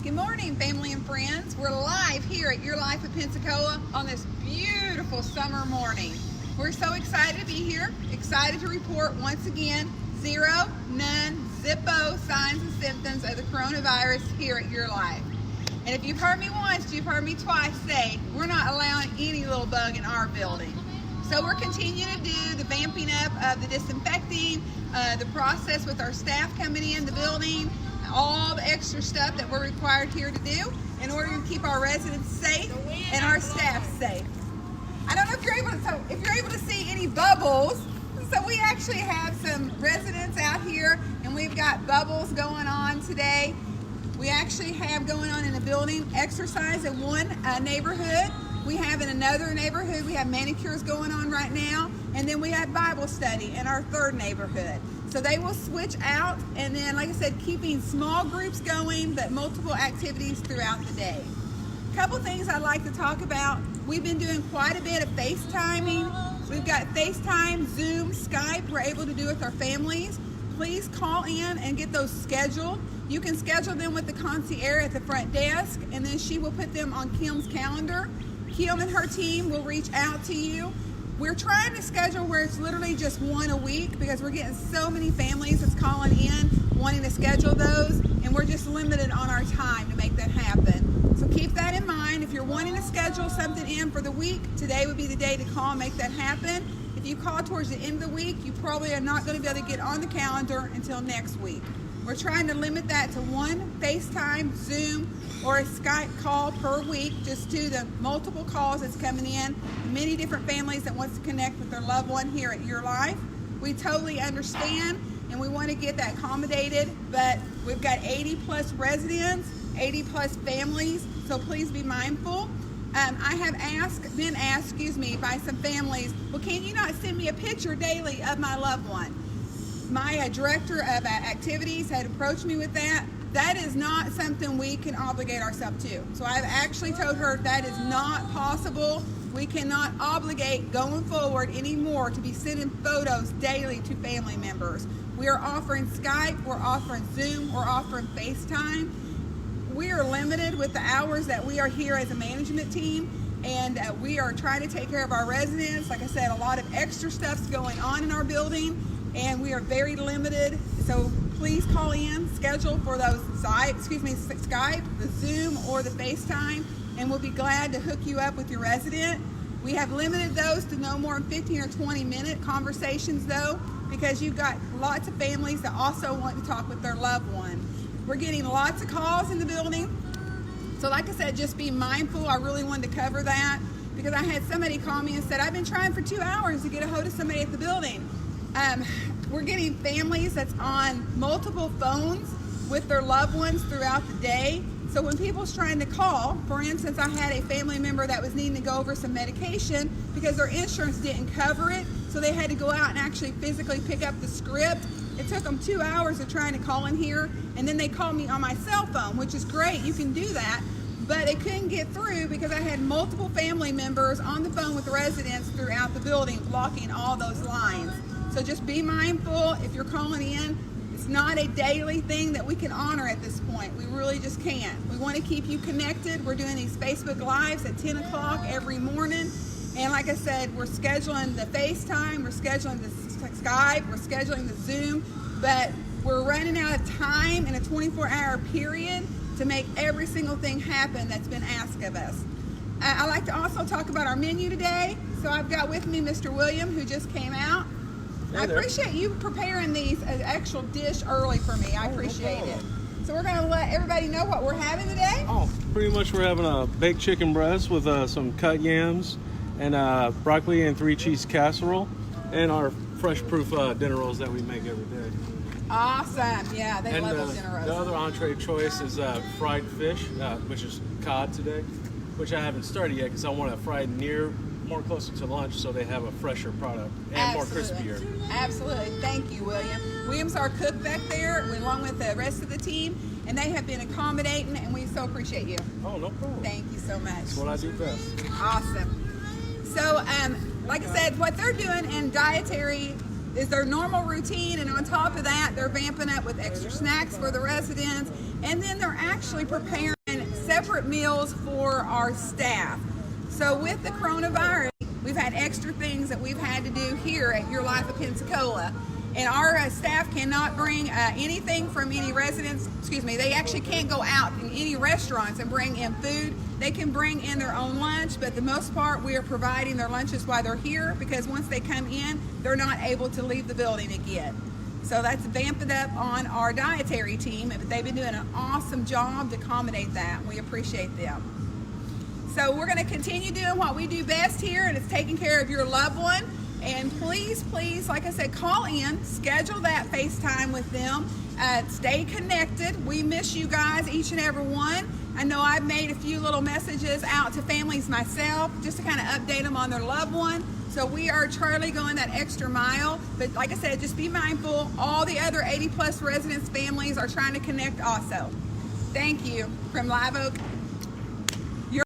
Good morning, family and friends. We're live here at Your Life of Pensacola on this beautiful summer morning. We're so excited to be here, excited to report once again, zero, none, zippo signs and symptoms of the coronavirus here at Your Life. And if you've heard me once, you've heard me twice say, we're not allowing any little bug in our building. So we're continuing to do the vamping up of the disinfecting, the process with our staff coming in the building, all the extra stuff that we're required here to do in order to keep our residents safe and our staff safe. I don't know if you're able to see any bubbles. So we actually have some residents out here and we've got bubbles going on today. We actually have going on in the building exercise in one neighborhood. We have in another neighborhood, we have manicures going on right now, and then we have Bible study in our third neighborhood. So they will switch out, and then, like I said, keeping small groups going, but multiple activities throughout the day. A couple things I'd like to talk about. We've been doing quite a bit of FaceTiming. We've got FaceTime, Zoom, Skype we're able to do with our families. Please call in and get those scheduled. You can schedule them with the concierge at the front desk, and then she will put them on Kim's calendar. Kim and her team will reach out to you. We're trying to schedule where it's literally just one a week because we're getting so many families that's calling in wanting to schedule those, and we're just limited on our time to make that happen. So keep that in mind. If you're wanting to schedule something in for the week, today would be the day to call and make that happen. If you call towards the end of the week, you probably are not going to be able to get on the calendar until next week. We're trying to limit that to one FaceTime, Zoom, or a Skype call per week, just to the multiple calls that's coming in, many different families that wants to connect with their loved one here at Your Life. We totally understand and we want to get that accommodated, but we've got 80 plus residents, 80 plus families, so please be mindful. I have been asked by some families, well, can you not send me a picture daily of my loved one? My director of activities had approached me with that. That is not something we can obligate ourselves to. So I've actually told her that is not possible. We cannot obligate going forward anymore to be sending photos daily to family members. We are offering Skype, we're offering Zoom, we're offering FaceTime. We are limited with the hours that we are here as a management team, and we are trying to take care of our residents. Like I said, a lot of extra stuff's going on in our building, and we are very limited. So please call in, schedule for those Skype, the Zoom, or the FaceTime, and we'll be glad to hook you up with your resident. We have limited those to no more than 15 or 20 minute conversations though, because you've got lots of families that also want to talk with their loved one. We're getting lots of calls in the building. So like I said, just be mindful. I really wanted to cover that because I had somebody call me and said, I've been trying for 2 hours to get a hold of somebody at the building. We're getting families that's on multiple phones with their loved ones throughout the day. So when people's trying to call, for instance, I had a family member that was needing to go over some medication because their insurance didn't cover it. So they had to go out and actually physically pick up the script. It took them 2 hours of trying to call in here. And then they called me on my cell phone, which is great. You can do that. But they couldn't get through because I had multiple family members on the phone with residents throughout the building, blocking all those lines. So just be mindful if you're calling in. It's not a daily thing that we can honor at this point. We really just can't. We want to keep you connected. We're doing these Facebook Lives at 10 o'clock every morning. And like I said, we're scheduling the FaceTime, we're scheduling the Skype, we're scheduling the Zoom, but we're running out of time in a 24-hour period to make every single thing happen that's been asked of us. I'd like to also talk about our menu today. So I've got with me Mr. William, who just came out. I appreciate you preparing these an actual dish early for me. I appreciate it. So we're going to let everybody know what we're having today. Oh, pretty much we're having a baked chicken breast with some cut yams and broccoli and 3-cheese casserole and our fresh proof dinner rolls that we make every day. Awesome. Yeah, they love those dinner rolls. The other entree choice is fried fish, which is cod today, which I haven't started yet because I want to fry it more closer to lunch so they have a fresher product and more crispier. Absolutely. Thank you, William. William's our cook back there along with the rest of the team, and they have been accommodating, and we so appreciate you. Oh, no problem. Thank you so much. That's what I do best. Awesome. So, like I said, what they're doing in dietary is their normal routine, and on top of that, they're vamping up with extra snacks for the residents And then they're actually preparing separate meals for our staff. So with the coronavirus, we've had extra things that we've had to do here at Your Life of Pensacola. And our staff cannot bring anything from any residents, they actually can't go out in any restaurants and bring in food. They can bring in their own lunch, but the most part we are providing their lunches while they're here, because once they come in, they're not able to leave the building again. So that's vamping up on our dietary team. They've been doing an awesome job to accommodate that. We appreciate them. So we're going to continue doing what we do best here, and it's taking care of your loved one. And please, like I said, call in, schedule that FaceTime with them, stay connected. We miss you guys, each and every one. I know I've made a few little messages out to families myself, just to kind of update them on their loved one. So we are truly going that extra mile. But like I said, just be mindful. All the other 80+ residents' families are trying to connect also. Thank you from Live Oak,